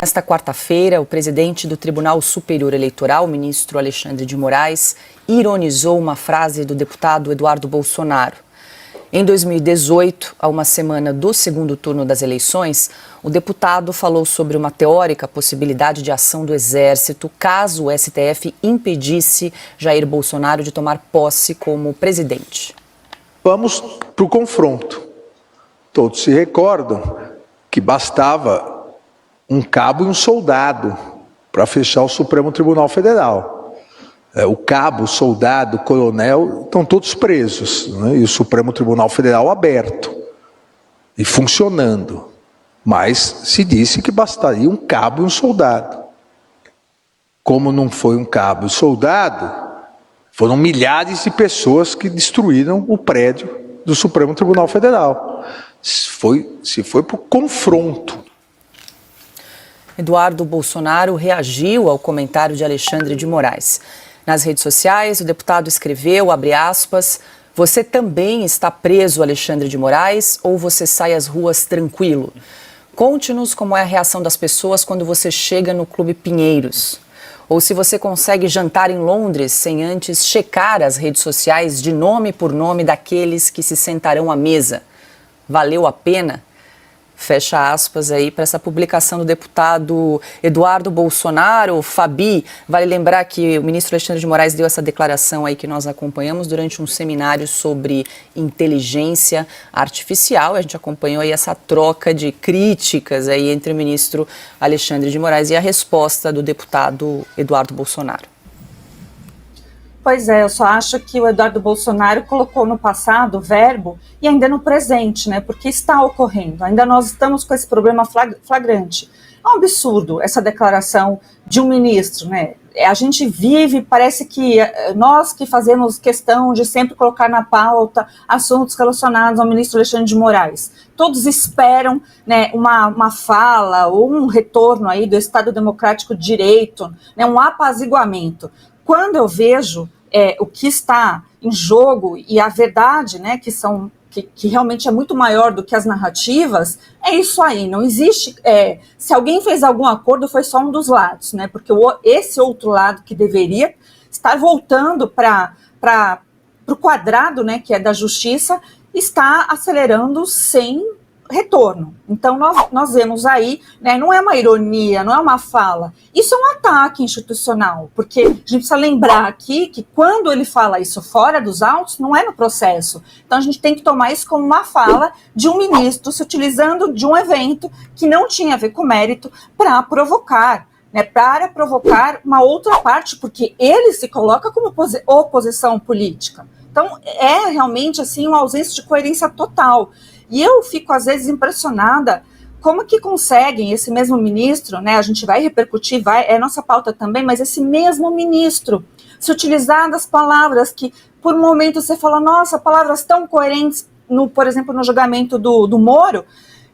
Nesta quarta-feira, o presidente do Tribunal Superior Eleitoral, o ministro Alexandre de Moraes, ironizou uma frase do deputado Eduardo Bolsonaro. Em 2018, a uma semana do segundo turno das eleições, o deputado falou sobre uma teórica possibilidade de ação do Exército caso o STF impedisse Jair Bolsonaro de tomar posse como presidente. Vamos para o confronto. Todos se recordam que bastava um cabo e um soldado para fechar o Supremo Tribunal Federal. O cabo, o soldado, o coronel estão todos presos, né? E o Supremo Tribunal Federal aberto e funcionando. Mas se disse que bastaria um cabo e um soldado. Como não foi um cabo e um soldado, foram milhares de pessoas que destruíram o prédio do Supremo Tribunal Federal. Se foi para o confronto. Eduardo Bolsonaro reagiu ao comentário de Alexandre de Moraes. Nas redes sociais, o deputado escreveu, abre aspas, "Você também está preso, Alexandre de Moraes, ou você sai às ruas tranquilo? Conte-nos como é a reação das pessoas quando você chega no Clube Pinheiros. Ou se você consegue jantar em Londres sem antes checar as redes sociais de nome por nome daqueles que se sentarão à mesa. Valeu a pena?" Fecha aspas aí para essa publicação do deputado Eduardo Bolsonaro. Fabi, vale lembrar que o ministro Alexandre de Moraes deu essa declaração aí que nós acompanhamos durante um seminário sobre inteligência artificial. A gente acompanhou aí essa troca de críticas aí entre o ministro Alexandre de Moraes e a resposta do deputado Eduardo Bolsonaro. Pois é, eu só acho que o Eduardo Bolsonaro colocou no passado o verbo e ainda no presente, né? Porque está ocorrendo, ainda nós estamos com esse problema flagrante. É um absurdo essa declaração de um ministro, né? A gente vive, parece que nós que fazemos questão de sempre colocar na pauta assuntos relacionados ao ministro Alexandre de Moraes. Todos esperam, né, uma fala ou um retorno aí do Estado Democrático de Direito, né, um apaziguamento. Quando eu vejo o que está em jogo e a verdade, né, que realmente é muito maior do que as narrativas, é isso aí, não existe, se alguém fez algum acordo foi só um dos lados, né, porque esse outro lado que deveria estar voltando para o quadrado, né, que é da justiça, está acelerando sem retorno. Então nós vemos aí, né, não é uma ironia, não é uma fala, isso é um ataque institucional, porque a gente precisa lembrar aqui que quando ele fala isso fora dos autos, não é no processo. Então a gente tem que tomar isso como uma fala de um ministro se utilizando de um evento que não tinha a ver com mérito para provocar, né, para provocar uma outra parte, porque ele se coloca como oposição política. Então é realmente assim uma ausência de coerência total. E eu fico, às vezes, impressionada como que conseguem esse mesmo ministro, né, a gente vai repercutir, é nossa pauta também, mas esse mesmo ministro se utilizar das palavras que, por um momento, você fala, nossa, palavras tão coerentes, por exemplo, no julgamento do Moro,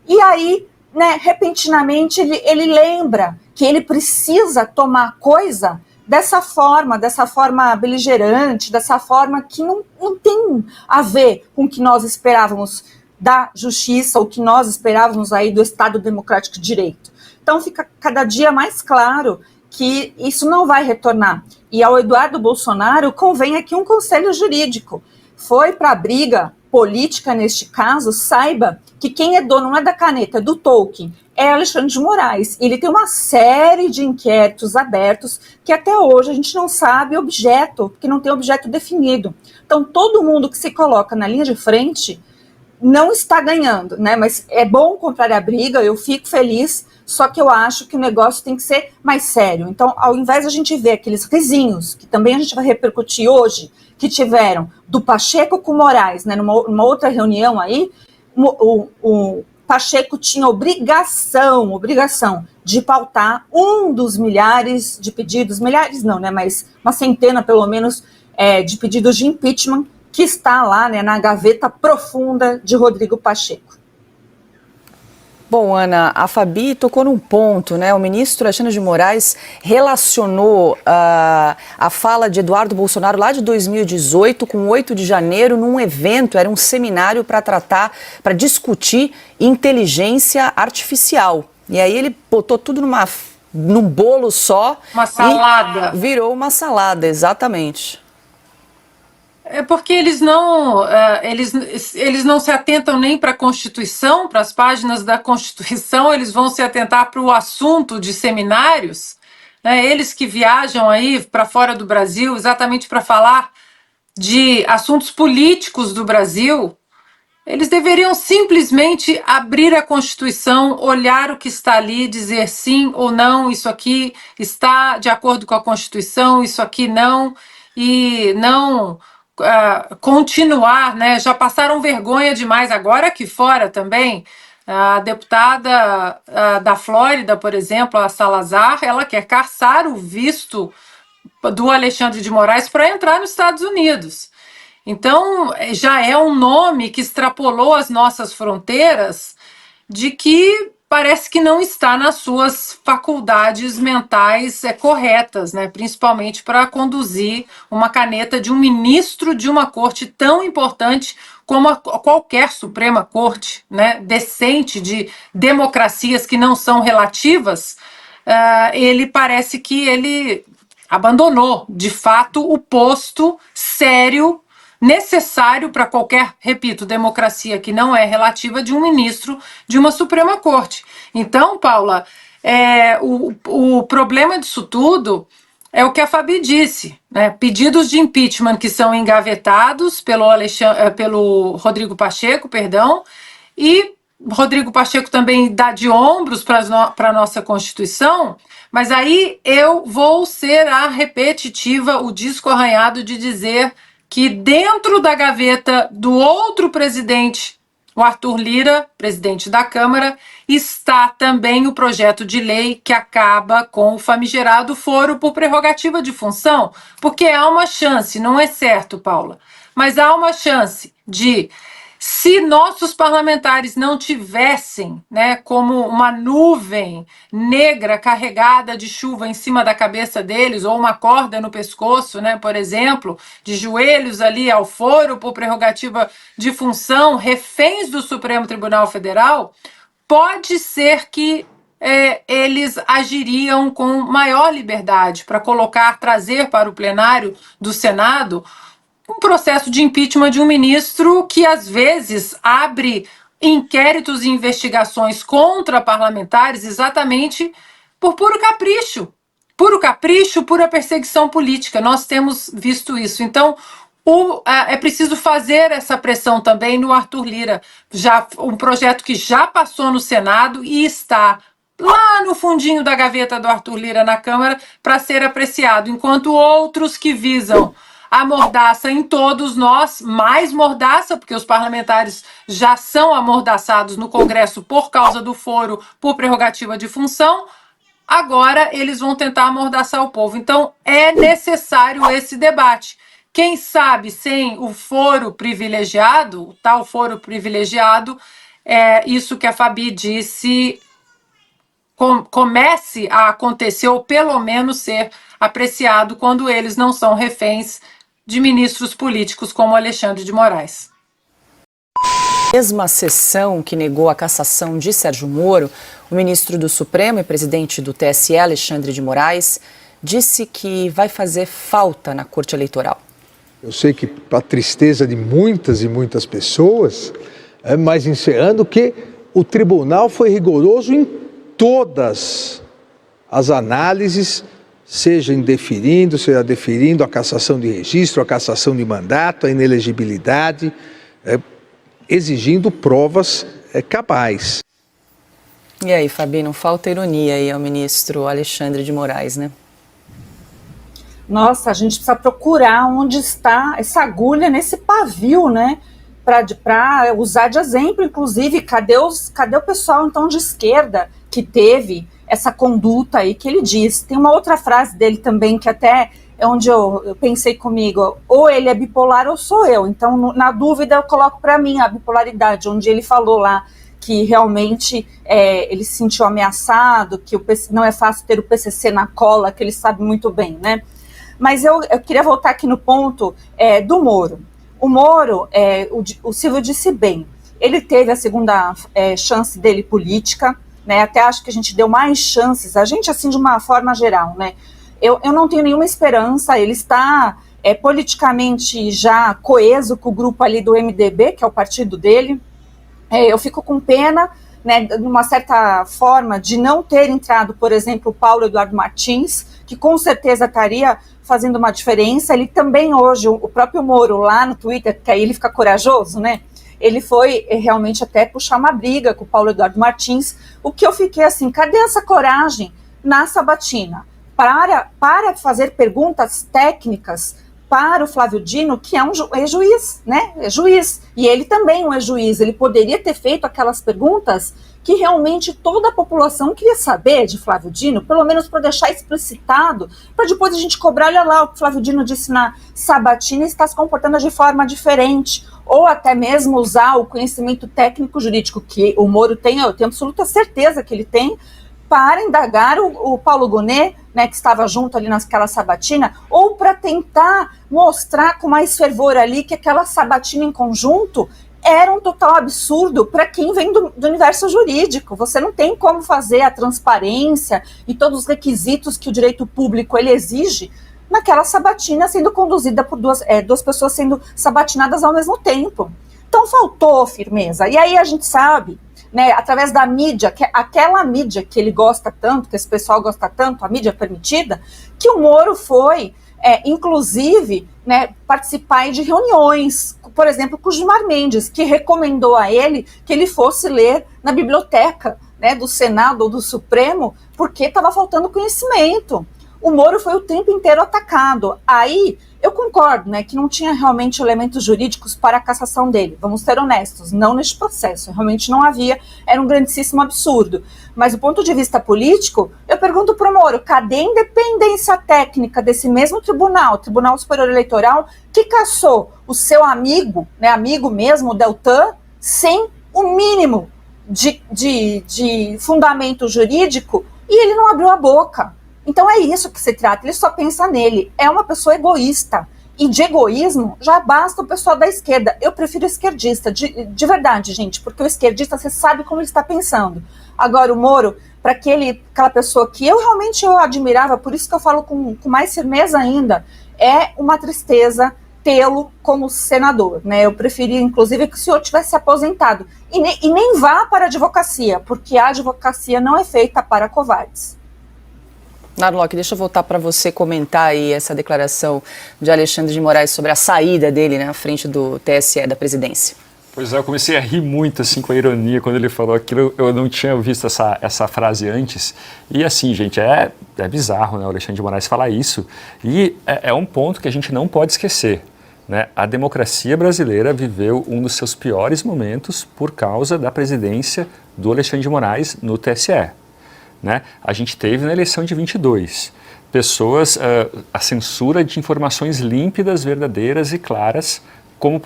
e aí, né, repentinamente, ele lembra que ele precisa tomar coisa dessa forma beligerante, dessa forma que não tem a ver com o que nós esperávamos da justiça, o que nós esperávamos aí do Estado Democrático de Direito. Então fica cada dia mais claro que isso não vai retornar. E ao Eduardo Bolsonaro convém aqui um conselho jurídico. Foi para a briga política neste caso, saiba que quem é dono não é da caneta, é do Tolkien, é Alexandre de Moraes. Ele tem uma série de inquéritos abertos que até hoje a gente não sabe objeto, porque não tem objeto definido. Então todo mundo que se coloca na linha de frente não está ganhando, né? Mas é bom comprar a briga, eu fico feliz, só que eu acho que o negócio tem que ser mais sério. Então, ao invés de a gente ver aqueles risinhos, que também a gente vai repercutir hoje, que tiveram do Pacheco com Moraes, né, numa outra reunião aí, o Pacheco tinha obrigação de pautar um dos milhares de pedidos, milhares não, né, mas uma centena pelo menos de pedidos de impeachment que está lá, né, na gaveta profunda de Rodrigo Pacheco. Bom, Ana, a Fabi tocou num ponto, né? O ministro Alexandre de Moraes relacionou a fala de Eduardo Bolsonaro lá de 2018 com 8 de janeiro num evento, era um seminário para discutir inteligência artificial. E aí ele botou tudo num bolo só. Uma salada. E virou uma salada, exatamente. É porque eles não se atentam nem para a Constituição, para as páginas da Constituição, eles vão se atentar para o assunto de seminários, né? Eles que viajam aí para fora do Brasil exatamente para falar de assuntos políticos do Brasil. Eles deveriam simplesmente abrir a Constituição, olhar o que está ali, dizer sim ou não, isso aqui está de acordo com a Constituição, isso aqui não, e não continuar, né? Já passaram vergonha demais agora aqui fora também. A deputada da Flórida, por exemplo, a Salazar, ela quer caçar o visto do Alexandre de Moraes para entrar nos Estados Unidos. Então, já é um nome que extrapolou as nossas fronteiras, de que parece que não está nas suas faculdades mentais corretas, né? Principalmente para conduzir uma caneta de um ministro de uma corte tão importante como qualquer Suprema Corte, né? Decente, de democracias que não são relativas. Ele parece que ele abandonou, de fato, o posto sério necessário para qualquer, repito, democracia que não é relativa, de um ministro de uma Suprema Corte. Então, Paula, o problema disso tudo é o que a Fabi disse, né? Pedidos de impeachment que são engavetados pelo Rodrigo Pacheco, e Rodrigo Pacheco também dá de ombros para a nossa Constituição, mas aí eu vou ser a repetitiva, o disco arranhado de dizer que dentro da gaveta do outro presidente, o Arthur Lira, presidente da Câmara, está também o projeto de lei que acaba com o famigerado foro por prerrogativa de função, porque há uma chance, não é certo, Paula, mas há uma chance de, se nossos parlamentares não tivessem, né, como uma nuvem negra carregada de chuva em cima da cabeça deles, ou uma corda no pescoço, né, por exemplo, de joelhos ali ao foro por prerrogativa de função, reféns do Supremo Tribunal Federal, pode ser que eles agiriam com maior liberdade para trazer para o plenário do Senado um processo de impeachment de um ministro que, às vezes, abre inquéritos e investigações contra parlamentares exatamente por puro capricho. Puro capricho, pura perseguição política. Nós temos visto isso. Então, é preciso fazer essa pressão também no Arthur Lira. Um projeto que já passou no Senado e está lá no fundinho da gaveta do Arthur Lira na Câmara para ser apreciado, enquanto outros que visam a mordaça em todos nós, mais mordaça, porque os parlamentares já são amordaçados no Congresso por causa do foro por prerrogativa de função, agora eles vão tentar amordaçar o povo. Então é necessário esse debate. Quem sabe sem o foro privilegiado, o tal foro privilegiado, isso que a Fabi disse, comece a acontecer, ou pelo menos ser apreciado, quando eles não são reféns de ministros políticos como Alexandre de Moraes. Mesma sessão que negou a cassação de Sérgio Moro, o ministro do Supremo e presidente do TSE, Alexandre de Moraes, disse que vai fazer falta na Corte Eleitoral. Eu sei que, para a tristeza de muitas e muitas pessoas, mas encerrando que o tribunal foi rigoroso em todas as análises, seja deferindo a cassação de registro, a cassação de mandato, a inelegibilidade, exigindo provas cabais. E aí, Fabi, não falta ironia aí ao ministro Alexandre de Moraes, né? Nossa, a gente precisa procurar onde está essa agulha nesse pavio, né? Para usar de exemplo, inclusive, cadê o pessoal, então, de esquerda que teve essa conduta aí que ele diz? Tem uma outra frase dele também, que até é onde eu pensei comigo, ou ele é bipolar ou sou eu. Então, na dúvida, eu coloco para mim a bipolaridade, onde ele falou lá que realmente ele se sentiu ameaçado, que não é fácil ter o PCC na cola, que ele sabe muito bem, né? Mas eu queria voltar aqui no ponto do Moro. O Moro, o Silvio disse bem, ele teve a segunda chance dele política, né? Até acho que a gente deu mais chances, a gente assim de uma forma geral, né? Eu não tenho nenhuma esperança, ele está politicamente já coeso com o grupo ali do MDB, que é o partido dele. Eu fico com pena, né, de uma certa forma, de não ter entrado, por exemplo, o Paulo Eduardo Martins, que com certeza estaria fazendo uma diferença. Ele também hoje, o próprio Moro lá no Twitter, que aí ele fica corajoso, né? Ele foi realmente até puxar uma briga com o Paulo Eduardo Martins, o que eu fiquei assim, cadê essa coragem na sabatina? Para fazer perguntas técnicas para o Flávio Dino, que é juiz, né? É juiz. E ele também não é juiz. Ele poderia ter feito aquelas perguntas que realmente toda a população queria saber de Flávio Dino, pelo menos para deixar explicitado, para depois a gente cobrar, olha lá, o que o Flávio Dino disse na sabatina está se comportando de forma diferente, ou até mesmo usar o conhecimento técnico jurídico que o Moro tem, eu tenho absoluta certeza que ele tem, para indagar o Paulo Gonet, né, que estava junto ali naquela sabatina, ou para tentar mostrar com mais fervor ali que aquela sabatina em conjunto era um total absurdo para quem vem do universo jurídico. Você não tem como fazer a transparência e todos os requisitos que o direito público ele exige naquela sabatina sendo conduzida por duas pessoas sendo sabatinadas ao mesmo tempo. Então faltou firmeza. E aí a gente sabe, né, através da mídia, aquela mídia que ele gosta tanto, que esse pessoal gosta tanto, a mídia permitida, que o Moro foi, inclusive, né, participar de reuniões, por exemplo, com o Gilmar Mendes, que recomendou a ele que ele fosse ler na biblioteca, né, do Senado ou do Supremo, porque estava faltando conhecimento. O Moro foi o tempo inteiro atacado. Aí, eu concordo, né, que não tinha realmente elementos jurídicos para a cassação dele. Vamos ser honestos, não neste processo. Realmente não havia, era um grandíssimo absurdo. Mas do ponto de vista político, eu pergunto para o Moro, cadê a independência técnica desse mesmo tribunal, Tribunal Superior Eleitoral, que cassou o seu amigo, né, amigo mesmo, o Deltan, sem o mínimo de fundamento jurídico, e ele não abriu a boca. Então é isso que se trata, ele só pensa nele, é uma pessoa egoísta, e de egoísmo já basta o pessoal da esquerda. Eu prefiro esquerdista, de verdade, gente, porque o esquerdista, você sabe como ele está pensando. Agora o Moro, para aquela pessoa que eu realmente admirava, por isso que eu falo com mais firmeza ainda, é uma tristeza tê-lo como senador, né? Eu preferia, inclusive, que o senhor tivesse aposentado, e nem vá para a advocacia, porque a advocacia não é feita para covardes. Narlock, deixa eu voltar para você comentar aí essa declaração de Alexandre de Moraes sobre a saída dele, né, à frente do TSE, da presidência. Pois é, eu comecei a rir muito assim com a ironia quando ele falou aquilo, eu não tinha visto essa frase antes. E assim, gente, é bizarro, né, o Alexandre de Moraes falar isso. E é um ponto que a gente não pode esquecer, né? A democracia brasileira viveu um dos seus piores momentos por causa da presidência do Alexandre de Moraes no TSE. Né? A gente teve na eleição de 22 pessoas, a censura de informações límpidas, verdadeiras e claras,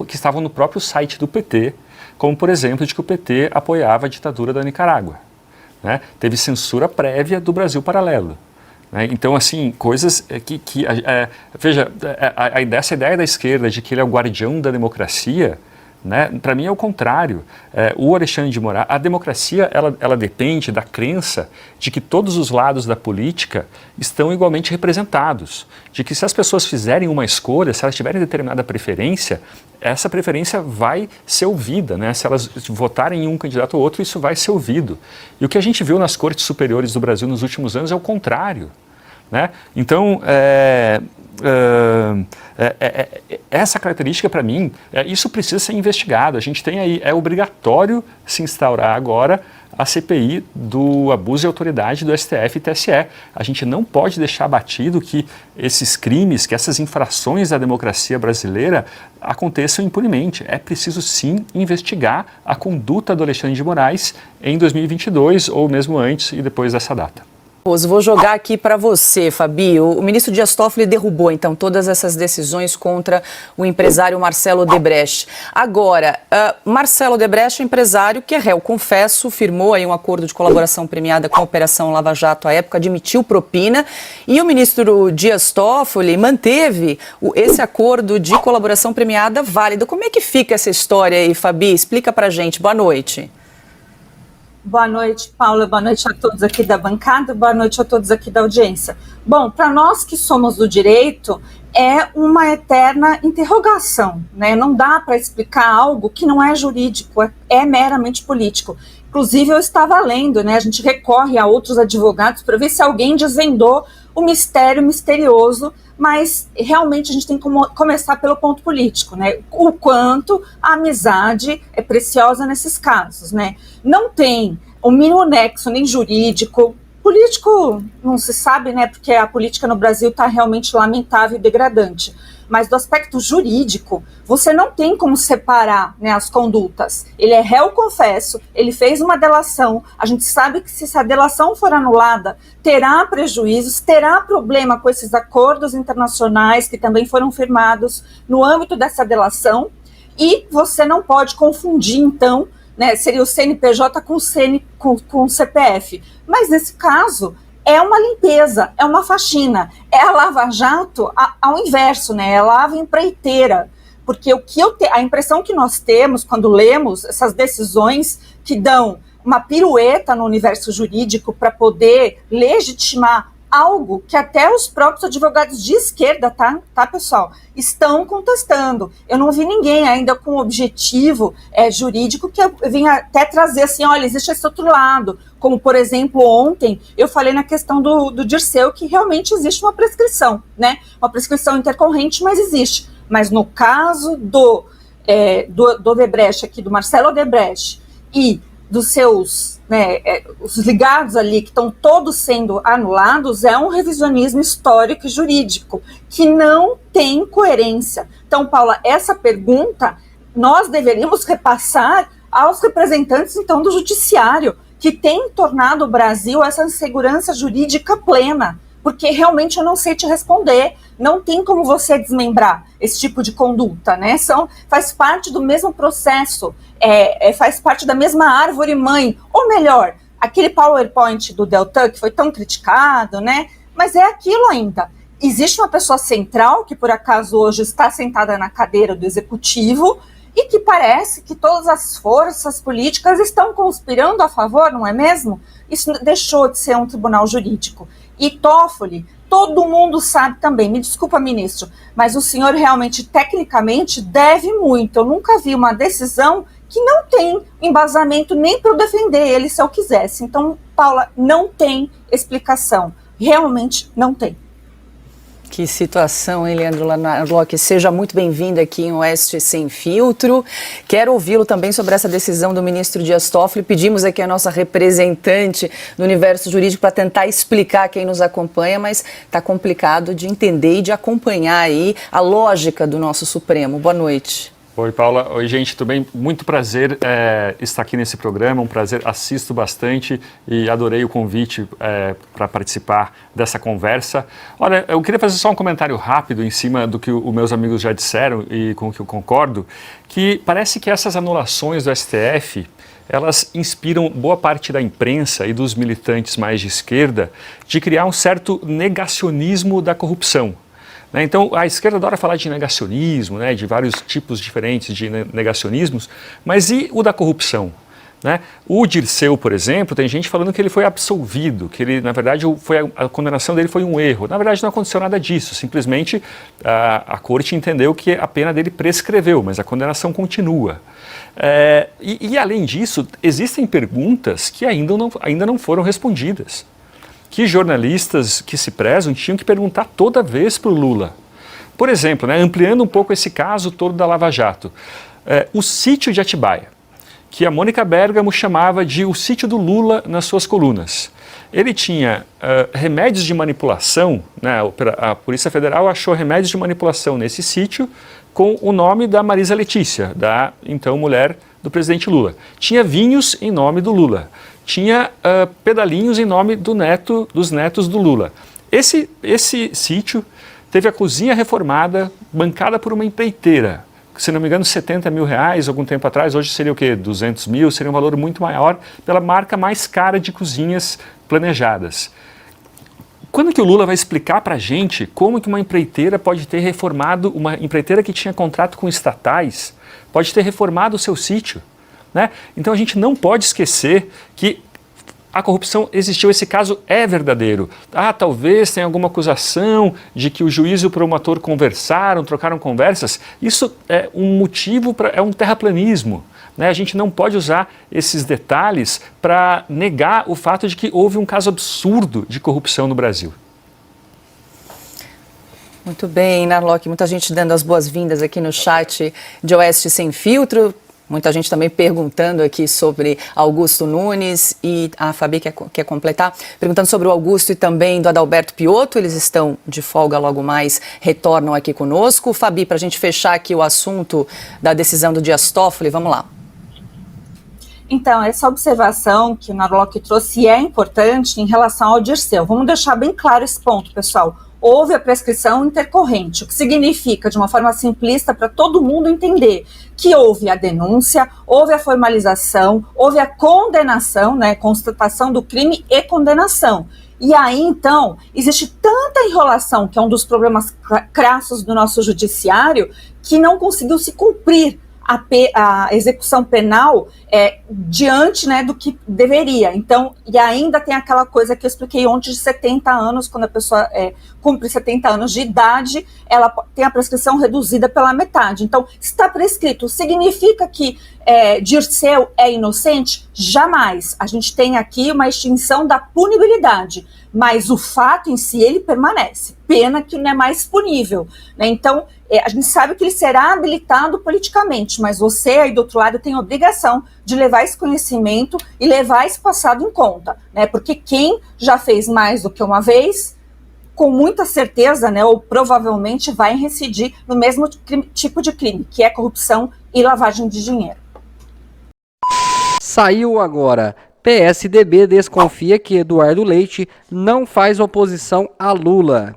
que estavam no próprio site do PT, como por exemplo de que o PT apoiava a ditadura da Nicarágua. Né? Teve censura prévia do Brasil Paralelo. Né? Então, assim, coisas veja, essa ideia da esquerda de que ele é o guardião da democracia, né? Para mim é o contrário. O Alexandre de Moraes, a democracia ela depende da crença de que todos os lados da política estão igualmente representados, de que se as pessoas fizerem uma escolha, se elas tiverem determinada preferência, essa preferência vai ser ouvida, né? Se elas votarem em um candidato ou outro, isso vai ser ouvido. E o que a gente viu nas cortes superiores do Brasil nos últimos anos é o contrário. Né? Então, essa característica, para mim, isso precisa ser investigado. A gente tem aí, é obrigatório se instaurar agora a CPI do abuso de autoridade do STF e TSE. A gente não pode deixar batido que esses crimes, que essas infrações à democracia brasileira aconteçam impunemente. É preciso, sim, investigar a conduta do Alexandre de Moraes em 2022 ou mesmo antes e depois dessa data. Vou jogar aqui para você, Fabi. O ministro Dias Toffoli derrubou, então, todas essas decisões contra o empresário Marcelo Odebrecht. Agora, Marcelo Odebrecht é empresário que é réu, confesso, firmou aí um acordo de colaboração premiada com a Operação Lava Jato à época, admitiu propina, e o ministro Dias Toffoli manteve esse acordo de colaboração premiada válido. Como é que fica essa história aí, Fabi? Explica pra gente. Boa noite. Boa noite, Paula. Boa noite a todos aqui da bancada. Boa noite a todos aqui da audiência. Bom, para nós que somos do direito, é uma eterna interrogação, né? Não dá para explicar algo que não é jurídico, é meramente político. Inclusive, eu estava lendo, né? A gente recorre a outros advogados para ver se alguém desvendou o mistério misterioso, mas realmente a gente tem que começar pelo ponto político, né? O quanto a amizade é preciosa nesses casos, né? Não tem o mínimo nexo nem jurídico. Político não se sabe, né? Porque a política no Brasil está realmente lamentável e degradante. Mas do aspecto jurídico, você não tem como separar, né, as condutas. Ele é réu confesso, ele fez uma delação, a gente sabe que se essa delação for anulada, terá prejuízos, terá problema com esses acordos internacionais que também foram firmados no âmbito dessa delação, e você não pode confundir, então, né, seria o CNPJ com o CPF. Mas nesse caso, é uma limpeza, é uma faxina, é a Lava Jato ao inverso, né? É a lava empreiteira, porque a impressão que nós temos quando lemos essas decisões que dão uma pirueta no universo jurídico para poder legitimar algo que até os próprios advogados de esquerda, tá, pessoal, estão contestando. Eu não vi ninguém ainda com objetivo jurídico que eu vinha até trazer assim, olha, existe esse outro lado, como, por exemplo, ontem eu falei na questão do Dirceu, que realmente existe uma prescrição, né, uma prescrição intercorrente, mas existe. Mas no caso do Odebrecht aqui, do Marcelo Odebrecht, e dos seus, né, os ligados ali que estão todos sendo anulados, é um revisionismo histórico e jurídico que não tem coerência. Então, Paula, essa pergunta nós deveríamos repassar aos representantes, então, do judiciário, que tem tornado o Brasil essa insegurança jurídica plena, porque realmente eu não sei te responder, não tem como você desmembrar esse tipo de conduta, né? Faz parte do mesmo processo, faz parte da mesma árvore mãe, ou melhor, aquele PowerPoint do Deltan que foi tão criticado, né? Mas é aquilo ainda. Existe uma pessoa central que por acaso hoje está sentada na cadeira do executivo e que parece que todas as forças políticas estão conspirando a favor, não é mesmo? Isso deixou de ser um tribunal jurídico. E Toffoli, todo mundo sabe também, me desculpa, ministro, mas o senhor realmente, tecnicamente, deve muito. Eu nunca vi uma decisão que não tem embasamento nem para eu defender ele se eu quisesse. Então, Paula, não tem explicação. Realmente não tem. Que situação, hein, Leandro Lanarlock? Seja muito bem-vindo aqui em Oeste Sem Filtro. Quero ouvi-lo também sobre essa decisão do ministro Dias Toffoli. Pedimos aqui a nossa representante no universo jurídico para tentar explicar quem nos acompanha, mas está complicado de entender e de acompanhar aí a lógica do nosso Supremo. Boa noite. Oi, Paula. Oi, gente, tudo bem? Muito prazer estar aqui nesse programa, um prazer, assisto bastante e adorei o convite para participar dessa conversa. Olha, eu queria fazer só um comentário rápido em cima do que os meus amigos já disseram e com o que eu concordo, que parece que essas anulações do STF, elas inspiram boa parte da imprensa e dos militantes mais de esquerda de criar um certo negacionismo da corrupção. Então, a esquerda adora falar de negacionismo, né, de vários tipos diferentes de negacionismos, mas e o da corrupção? Né? O Dirceu, por exemplo, tem gente falando que ele foi absolvido, que ele, na verdade, a condenação dele foi um erro. Na verdade, não aconteceu nada disso, simplesmente a corte entendeu que a pena dele prescreveu, mas a condenação continua. E além disso, existem perguntas que ainda não foram respondidas, que jornalistas que se prezam tinham que perguntar toda vez para o Lula. Por exemplo, né, ampliando um pouco esse caso todo da Lava Jato, o sítio de Atibaia, que a Mônica Bergamo chamava de o sítio do Lula nas suas colunas. Ele tinha remédios de manipulação, né, a Polícia Federal achou remédios de manipulação nesse sítio com o nome da Marisa Letícia, da então mulher do presidente Lula. Tinha vinhos em nome do Lula. Tinha pedalinhos em nome dos netos do Lula. Esse sítio teve a cozinha reformada, bancada por uma empreiteira, se não me engano, R$70 mil, algum tempo atrás, hoje seria o quê? 200 mil, seria um valor muito maior, pela marca mais cara de cozinhas planejadas. Quando que o Lula vai explicar para a gente como que uma empreiteira pode ter reformado, uma empreiteira que tinha contrato com estatais, pode ter reformado o seu sítio? né? Então a gente não pode esquecer que a corrupção existiu, esse caso é verdadeiro. Talvez tenha alguma acusação de que o juiz e o promotor conversaram, trocaram conversas. Isso é um motivo, é um terraplanismo. Né? A gente não pode usar esses detalhes para negar o fato de que houve um caso absurdo de corrupção no Brasil. Muito bem, Narlock, muita gente dando as boas-vindas aqui no chat de Oeste Sem Filtro. Muita gente também perguntando aqui sobre Augusto Nunes e a Fabi quer completar, perguntando sobre o Augusto e também do Adalberto Piotto. Eles estão de folga logo mais, retornam aqui conosco. Fabi, para a gente fechar aqui o assunto da decisão do Dias Toffoli, vamos lá. Então, essa observação que o Narlock trouxe é importante em relação ao Dirceu. Vamos deixar bem claro esse ponto, pessoal. Houve a prescrição intercorrente, o que significa, de uma forma simplista, para todo mundo entender que houve a denúncia, houve a formalização, houve a condenação, né, constatação do crime e condenação. E aí, então, existe tanta enrolação, que é um dos problemas crassos do nosso judiciário, que não conseguiu se cumprir a execução penal diante, né, do que deveria. Então, e ainda tem aquela coisa que eu expliquei ontem de 70 anos, quando a pessoa cumpre 70 anos de idade, ela tem a prescrição reduzida pela metade. Então, está prescrito, significa que Dirceu é inocente? Jamais. A gente tem aqui uma extinção da punibilidade, mas o fato em si, ele permanece. Pena que não é mais punível, né? Então, a gente sabe que ele será habilitado politicamente, mas você aí do outro lado tem a obrigação de levar esse conhecimento e levar esse passado em conta, né? Porque quem já fez mais do que uma vez, com muita certeza, né, ou provavelmente vai reincidir no mesmo tipo de crime, que é corrupção e lavagem de dinheiro. Saiu agora. PSDB desconfia que Eduardo Leite não faz oposição a Lula.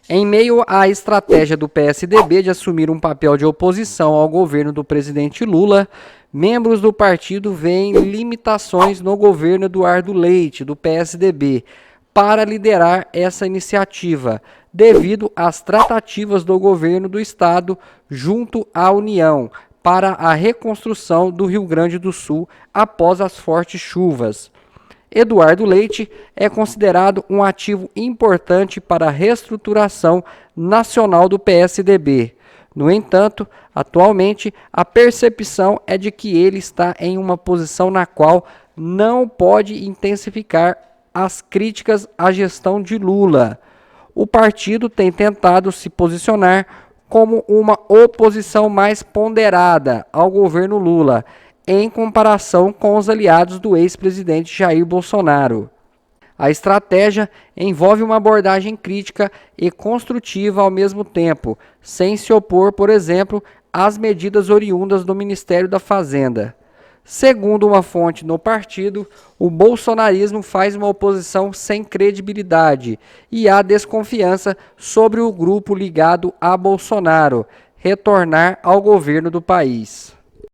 Em meio à estratégia do PSDB de assumir um papel de oposição ao governo do presidente Lula, membros do partido veem limitações no governo Eduardo Leite, do PSDB, para liderar essa iniciativa, devido às tratativas do governo do estado junto à União para a reconstrução do Rio Grande do Sul após as fortes chuvas. Eduardo Leite é considerado um ativo importante para a reestruturação nacional do PSDB. No entanto, atualmente, a percepção é de que ele está em uma posição na qual não pode intensificar as críticas à gestão de Lula. O partido tem tentado se posicionar como uma oposição mais ponderada ao governo Lula, em comparação com os aliados do ex-presidente Jair Bolsonaro. A estratégia envolve uma abordagem crítica e construtiva ao mesmo tempo, sem se opor, por exemplo, às medidas oriundas do Ministério da Fazenda. Segundo uma fonte no partido, o bolsonarismo faz uma oposição sem credibilidade e há desconfiança sobre o grupo ligado a Bolsonaro retornar ao governo do país.